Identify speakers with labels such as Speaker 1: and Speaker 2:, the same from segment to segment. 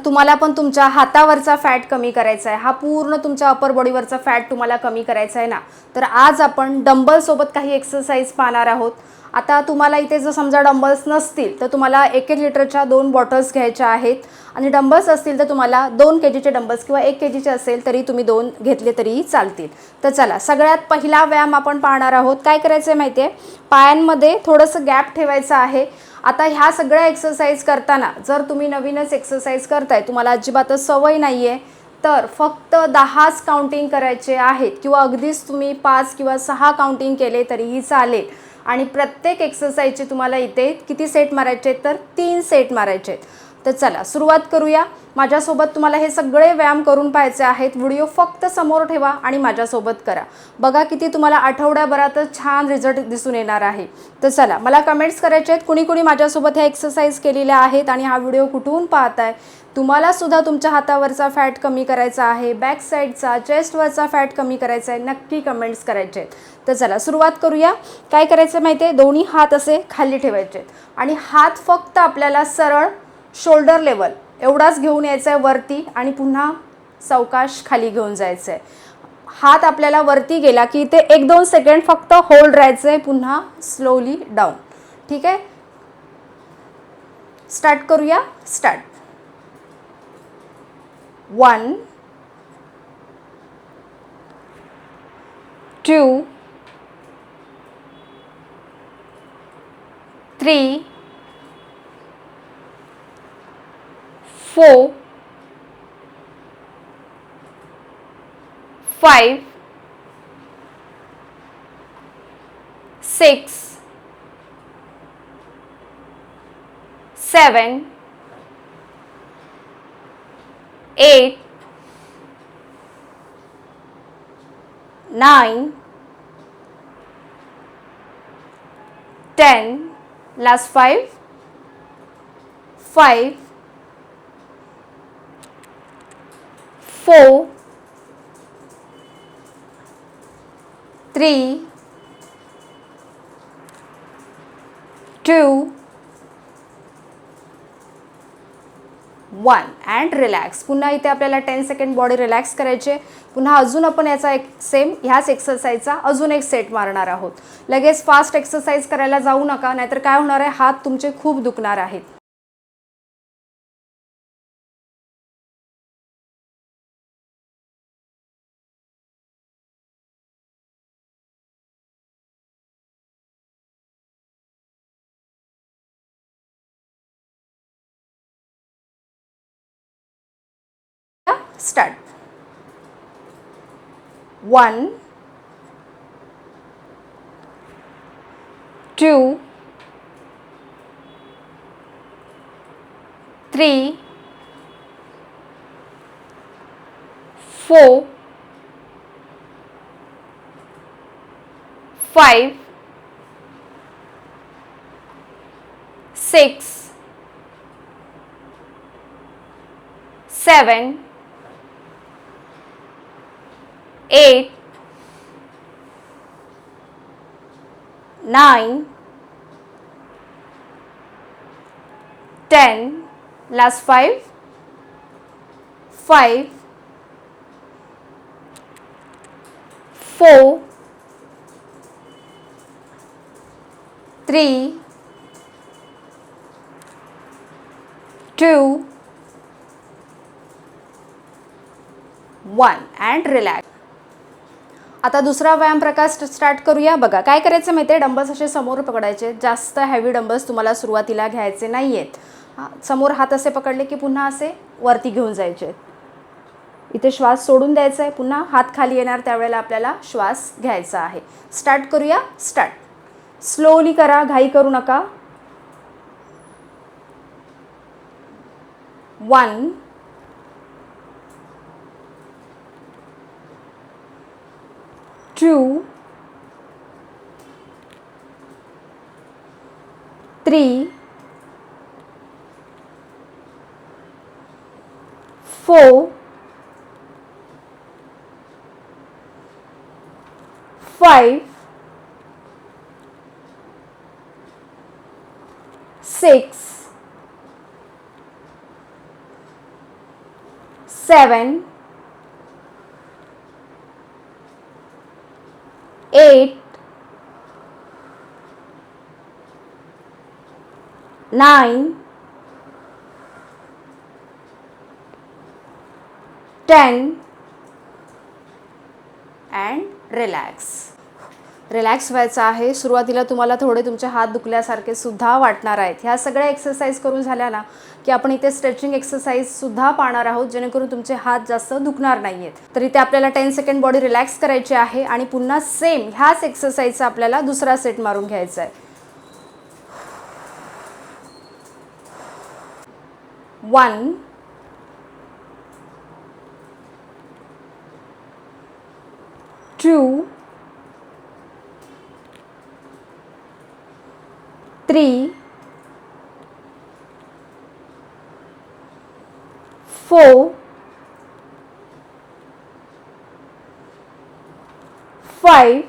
Speaker 1: तुम्हाला पण तुमच्या हातावरचा फॅट कमी करायचा आहे, हा पूर्ण तुमच्या अपर बॉडीवरचा फॅट तुम्हाला कमी करायचा आहे ना, तर आज आपण डंबल सोबत काही एक्सरसाइज पाहणार आहोत. आता तुम्हाला इथे जर समजा डंबल्स नसतील तर तुम्हाला 1-1 लिटरच्या 2 बॉटल्स घ्यायच्या आहेत आणि डंबल्स असतील तर तुम्हाला 2 केजीचे डंबल्स किंवा 1 केजीचे असेल तरी तुम्ही 2 घेतले तरीही चालतील. तर चला, सगळ्यात पहिला व्यायाम आपण पाहणार आहोत. काय करायचं आहे माहिती आहे, पायांमध्ये थोडंसं गॅप ठेवायचं आहे. आता ह्या सगळ्या एक्सरसाइज करताना जर तुम्ही नवीनच एक्सरसाइज करताय, तुम्हाला अजिबातच सवय नाही आहे, तर फक्त 10च काउंटिंग करायचे आहेत किंवा अगदीच तुम्ही 5 किंवा 6 काउंटिंग केले तरीही चालेल. आणि प्रत्येक एक्सरसाइजचे तुम्हाला इथे किती सेट मारायचे आहेत, तर 3 सेट मारायचे आहेत. तर चला सुरुवात करूया. माझ्यासोबत तुम्हाला हे सगळे व्यायाम करून पाहायचे आहेत. व्हिडिओ फक्त समोर ठेवा आणि माझ्यासोबत करा. बघा किती तुम्हाला आठवड्याभरातच छान रिझल्ट दिसून येणार आहे. तर चला, मला कमेंट्स करायचे आहेत कुणी कुणी माझ्यासोबत ह्या एक्सरसाइज केलेल्या आहेत आणि हा व्हिडिओ कुठून पाहताय. तुम्हाला सुद्धा तुमच्या हातावरचा फॅट कमी करायचा आहे, बॅक साईडचा, चेस्टवरचा फॅट कमी करायचा आहे, नक्की कमेंट्स करायचे आहेत. तर चला सुरुवात करूया. काय करायचं माहिती आहे, दोन्ही हात असे खाली ठेवायचे आणि हात फक्त आपल्याला सरळ शोल्डर लेवल एवढाच घेऊन यायचं आहे वरती आणि पुन्हा सावकाश खाली घेऊन जायचं आहे. हात आपल्याला वरती गेला की इथे 1-2 सेकंड फक्त होल्ड राहायचं आहे, पुन्हा स्लोली डाऊन. ठीक आहे, स्टार्ट करूया. स्टार्ट. 1 2 3 4 5 6 7 8 9 10. Last 5 5 4 3 2 1 and relax. पुन्हा इथे आपल्याला 10 सेकंड बॉडी रिलॅक्स करायचे. पुन्हा अजून आपण याचा एक सेम ह्याच एक्सरसाइजचा अजून एक सेट मारणार आहोत. लगेच फास्ट एक्सरसाइज करायला जाऊ नका, नाहीतर काय होणार आहे, हात तुमचे खूप दुखणार आहेत. स्टार्ट. 1 2 3 4 5 6 7 8 9 10. Last 5 5 4 3 2 1 and relax. आता दुसरा व्यायाम प्रकार स्टार्ट करूया. बघा काय करायचं माहिती आहे, डंबल्स असे समोर पकडायचे. जास्त हेवी डंबल्स तुम्हाला सुरुवातीला घ्यायचे नाही आहेत. समोर हात असे पकडले की पुन्हा असे वरती घेऊन जायचे. इथे श्वास सोडून द्यायचा आहे, पुन्हा हात खाली येणार त्यावेळेला आपल्याला श्वास घ्यायचा आहे. स्टार्ट करूया. स्टार्ट. स्लोली करा, घाई करू नका. 1 2 3 4 5 6 7 8 9 10 अँड रिलॅक्स व्हायचं आहे. सुरुवातीला तुम्हाला थोडे तुमचे हात दुखल्यासारखे सुद्धा वाटणार आहेत. ह्या सगळ्या एक्सरसाइज करून झाल्या ना की आपण इथे स्ट्रेचिंग एक्सरसाइजसुद्धा पाहणार आहोत, जेणेकरून तुमचे हात जास्त दुखणार नाही आहेत. तर इथे आपल्याला 10 सेकंड बॉडी रिलॅक्स करायची आहे आणि पुन्हा सेम ह्याच एक्सरसाइजचा आपल्याला दुसरा सेट मारून घ्यायचा आहे. 1 2 3 4 5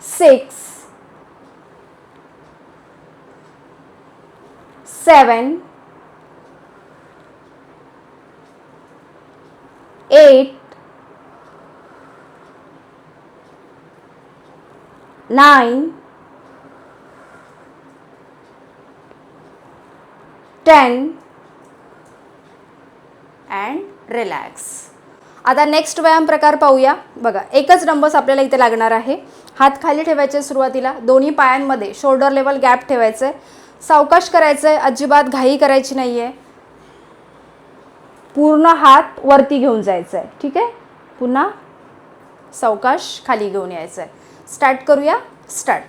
Speaker 1: 6 7 8 9 10 अँड रिलॅक्स. आता नेक्स्ट व्यायाम प्रकार पाहूया. बघा, एकच डंबल्स आपल्याला इथे लागणार आहे. हात खाली ठेवायचे सुरुवातीला, दोन्ही पायांमध्ये शोल्डर लेवल गॅप ठेवायचं आहे. सावकाश करायचं आहे, अजिबात घाई करायची नाही आहे. पूर्ण हात वरती घेऊन जायचं आहे. ठीक आहे, पुन्हा सावकाश खाली घेऊन यायचं आहे. स्टार्ट करूया. Start.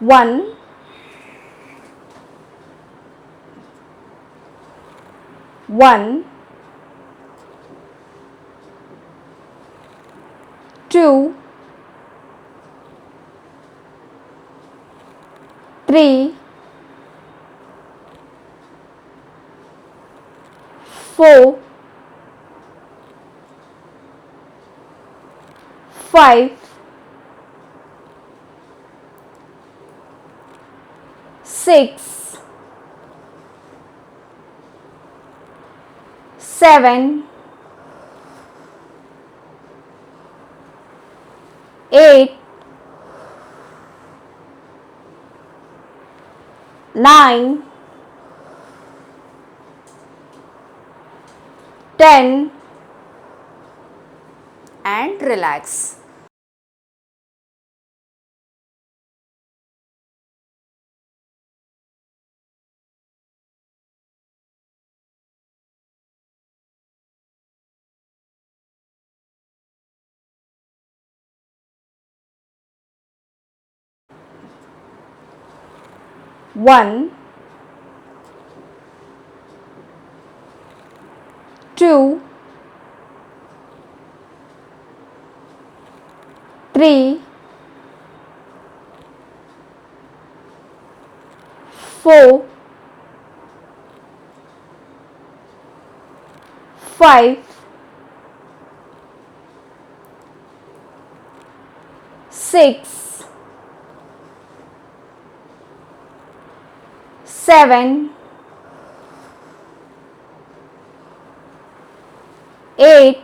Speaker 1: 1 1 2 3 4 5 6 7 8 9 10 and relax. One, 2, 3, 4, 5, 6, 7, 8,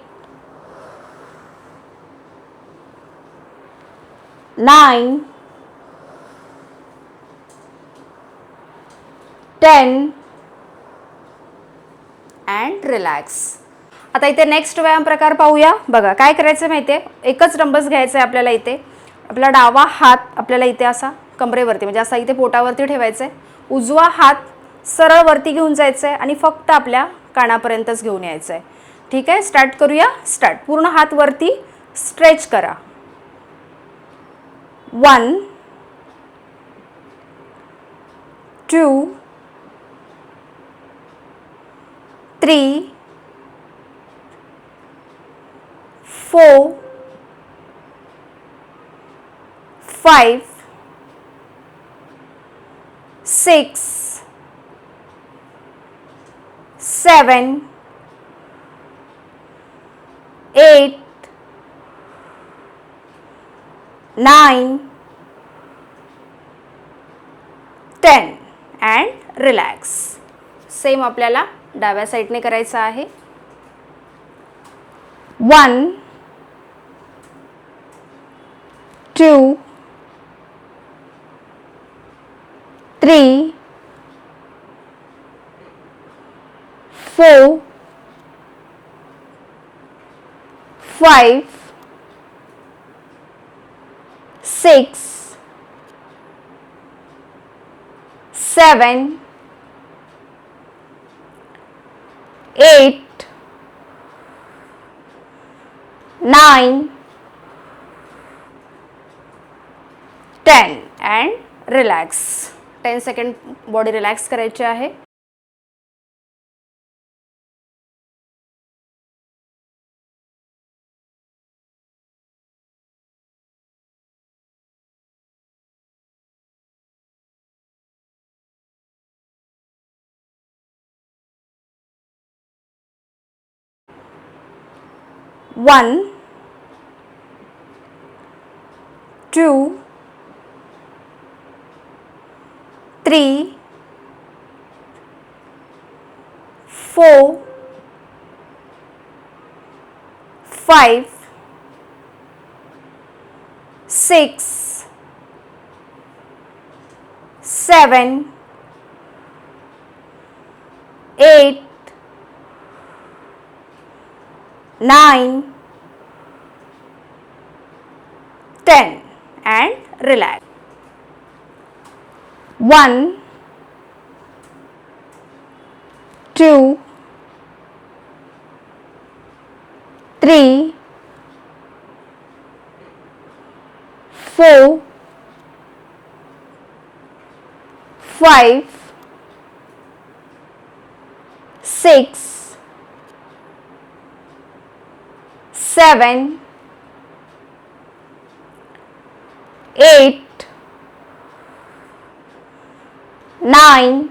Speaker 1: 9, 10 and relax. आता इथे नेक्स्ट व्यायाम प्रकार पाहूया. बघा, काय करायचं माहिती आहे, एकच डंबल्स घ्यायचं आहे आपल्याला. इथे आपला डावा हात आपल्याला इथे असा कमरेवरती, म्हणजे असा इथे पोटावरती ठेवायचा आहे. उजवा हात सरळ वरती घेऊन जायचं आहे आणि फक्त आपल्या कानापर्यंतच घेऊन यायचं आहे. ठीक आहे, स्टार्ट करूया. स्टार्ट. पूर्ण हात वरती स्ट्रेच करा. 1, 2, 3, 4, 5, 6, 7, 8, 9, 10 अँड रिलॅक्स. सेम आपल्याला डाव्या साईडने करायचं आहे. 1 2 3 4 5 6 7 8 9 10 and relax. 10 second body relax करायची आहे. One, 2 3 4 5 6 7 8 9 10 and relax. 1 2 3 4 5 6 7 8 9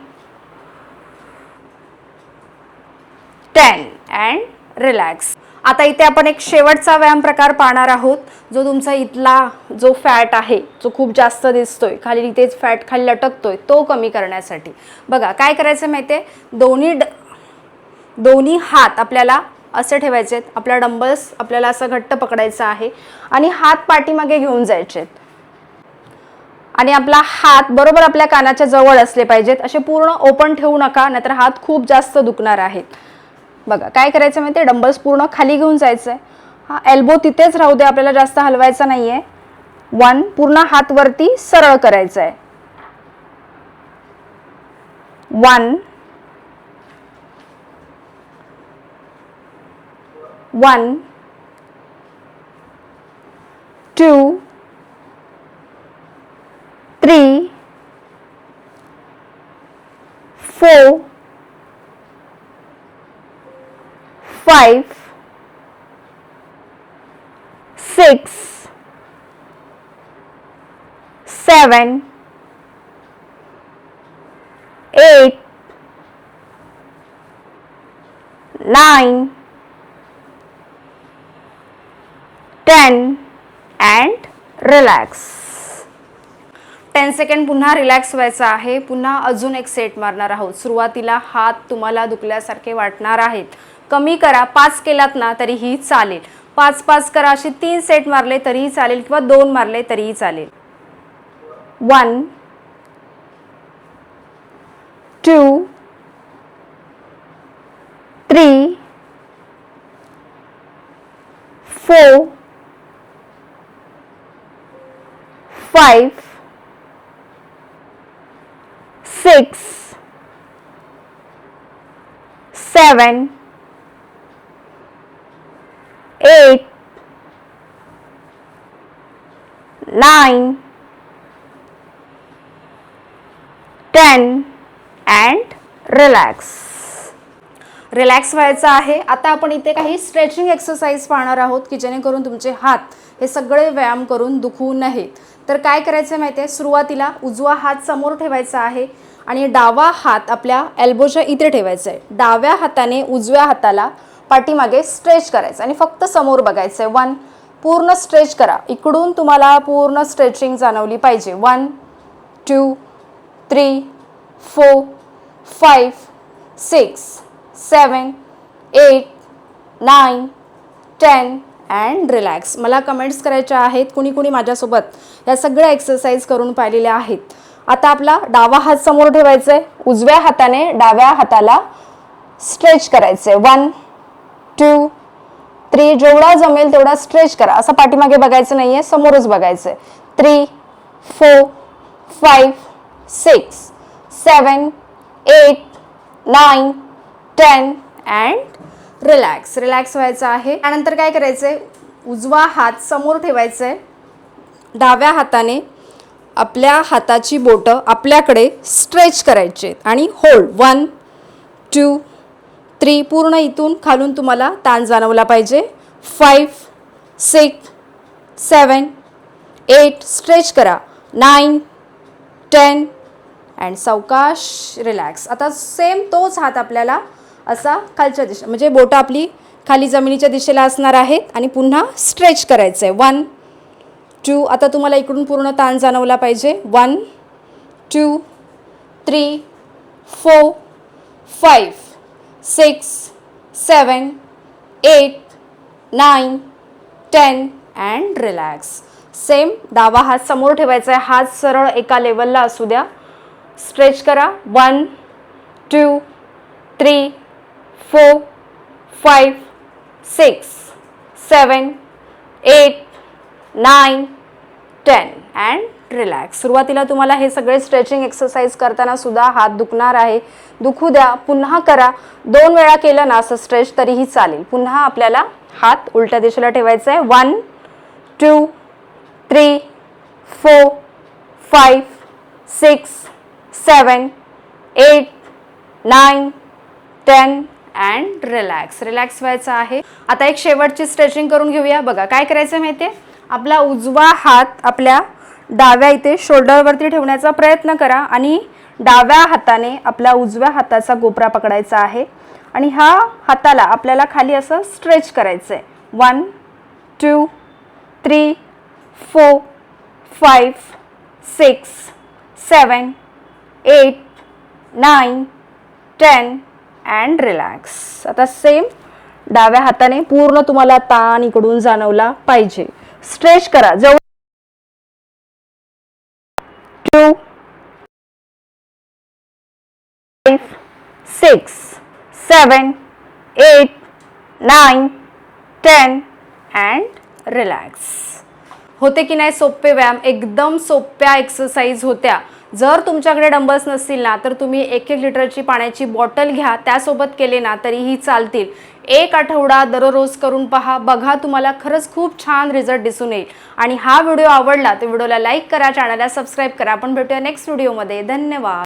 Speaker 1: 10 and relax. आता इथे आपण एक शेवटचा व्यायाम प्रकार पाहणार आहोत, जो तुमचा इथला जो फॅट आहे, जो खूप जास्त दिसतोय खाली, इथेच फॅट खाली लटकतोय, तो कमी करण्यासाठी. बघा काय करायचं माहितीये, दोन्ही हात आपल्याला असे ठेवायचे आहेत. आपला डंबल्स आपल्याला असं घट्ट पकडायचं आहे आणि हात पाठीमागे घेऊन जायचे आणि आपला हात बरोबर आपल्या कानाच्या जवळ असले पाहिजेत. असे पूर्ण ओपन ठेवू नका, नाहीतर हात खूप जास्त दुखणार आहेत. बघा काय करायचं माहिती आहे, डंबल्स पूर्ण खाली घेऊन जायचं आहे. हा एल्बो तिथेच राहू दे, आपल्याला जास्त हलवायचा नाही आहे. 1 पूर्ण हात वरती सरळ करायचा आहे. 1 1 2 3 4 5 6 7 8 9 10 and relax. 10 सेकंड पुन्हा रिलॅक्स व्हायचं आहे. पुन्हा अजून एक सेट मारणार आहोत. सुरुवातीला हात तुम्हाला दुखल्यासारखे वाटणार आहेत, कमी करा. 5 केलात ना तरीही चालेल. 5 करा. असे 3 सेट मारले तरीही चालेल किंवा 2 मारले तरीही चालेल. 1 2 3 4 5 6 7 8 9 10 and relax. रिलॅक्स व्हायचं आहे. आता आपण इथे काही स्ट्रेचिंग एक्सरसाइज पाहणार आहोत की जेणेकरून तुमचे हात हे सगळे व्यायाम करून दुखू नयेत. तर काय करायचं माहिती आहे, सुरुवातीला उजवा हात समोर ठेवायचा आहे आणि डावा हात आपल्या एल्बोच्या इथे ठेवायचा आहे. डाव्या हाताने उजव्या हाताला पाठीमागे स्ट्रेच करायचं आणि फक्त समोर बघायचं आहे. 1 पूर्ण स्ट्रेच करा. इकडून तुम्हाला पूर्ण स्ट्रेचिंग जाणवली पाहिजे. 1 2 3 4 5 6 7 8 9 10 अँड रिलॅक्स. मला कमेंट्स करायच्या आहेत, कुणी कुणी माझ्यासोबत या सगळ्या एक्सरसाइज करून पाहिलेल्या आहेत. आता आपला डावा हात समोर ठेवायचा आहे, उजव्या हाताने डाव्या हाताला स्ट्रेच करायचे. 1 2 3 जेवढा जमेल तेवढा स्ट्रेच करा. असं पाठीमागे बघायचं नाहीये, समोरच बघायचंय. 3 4 5 6 7 8 9 10 अँड रिलॅक्स. रिलॅक्स व्हायचं आहे. त्यानंतर काय करायचंय, उजवा हात समोर ठेवायचंय, डाव्या हाताने आपल्या हाताची बोटं आपल्याकडे स्ट्रेच करायचे आणि होल्ड. 1 2 3 पूर्ण इथून खालून तुम्हाला ताण जाणवला पाहिजे. 5 6 7 8 स्ट्रेच करा. 9 10 अँड सावकाश रिलॅक्स. आता सेम तोच हात आपल्याला असा खालच्या दिशेला, म्हणजे बोटं आपली खाली जमिनीच्या दिशेला असणार आहेत आणि पुन्हा स्ट्रेच करायचं आहे. 1 2 आता तुम्हाला इकडून पूर्ण ताण जाणवला पाहिजे. 1 2 3 4 5 6 7 8 9 10 अँड रिलॅक्स. सेम डावा हात समोर ठेवायचा आहे, हात सरळ एका लेवलला असू द्या. स्ट्रेच करा. 1 2 3 4 5 6 7 8 9 10 अँड रिलॅक्स. सुरुवातीला तुम्हाला हे सगळे स्ट्रेचिंग एक्सरसाइज करताना सुद्धा हात दुखणार आहे, दुखू द्या, पुन्हा करा. 2 वेळा केलं ना असं स्ट्रेच तरीही चालेल. पुन्हा आपल्याला हात उलट्या दिशेला ठेवायचा आहे. 1 2 3 4 5 6 7 8 9 10 अँड रिलॅक्स. रिलॅक्स व्हायचं आहे. आता एक शेवटची स्ट्रेचिंग करून घेऊया. बघा काय करायचं माहिती आहे, आपला उजवा हात आपल्या डाव्या इथे शोल्डरवरती ठेवण्याचा प्रयत्न करा आणि डाव्या हाताने आपल्या उजव्या हाताचा कोपरा पकडायचा आहे आणि ह्या हाताला आपल्याला खाली असं स्ट्रेच करायचं आहे. 1 2 3 4 5 6 7 8 9 10 अँड रिलॅक्स. आता सेम डाव्या हाताने पूर्ण तुम्हाला ताण इकडून जाणवला पाहिजे. स्ट्रेच करा. 2 5 6 7 8 9 10 अँड रिलॅक्स. होते की नाही सोपे व्यायाम? एकदम सोप्या एक्सरसाइज होत्या. जर तुमच्याकडे डंबल्स नसतील ना तर तुम्ही 1-1 लिटरची पाण्याची बॉटल घ्या, त्यासोबत केले ना तरीही चालतील. 1 आठवडा दररोज करून पहा, बघा तुम्हाला खरंच खूप छान रिझल्ट दिसून येईल. आणि हा व्हिडिओ आवडला तर व्हिडिओला लाईक करा, चॅनलला सबस्क्राईब करा. आपण भेटूया नेक्स्ट व्हिडिओमध्ये. धन्यवाद.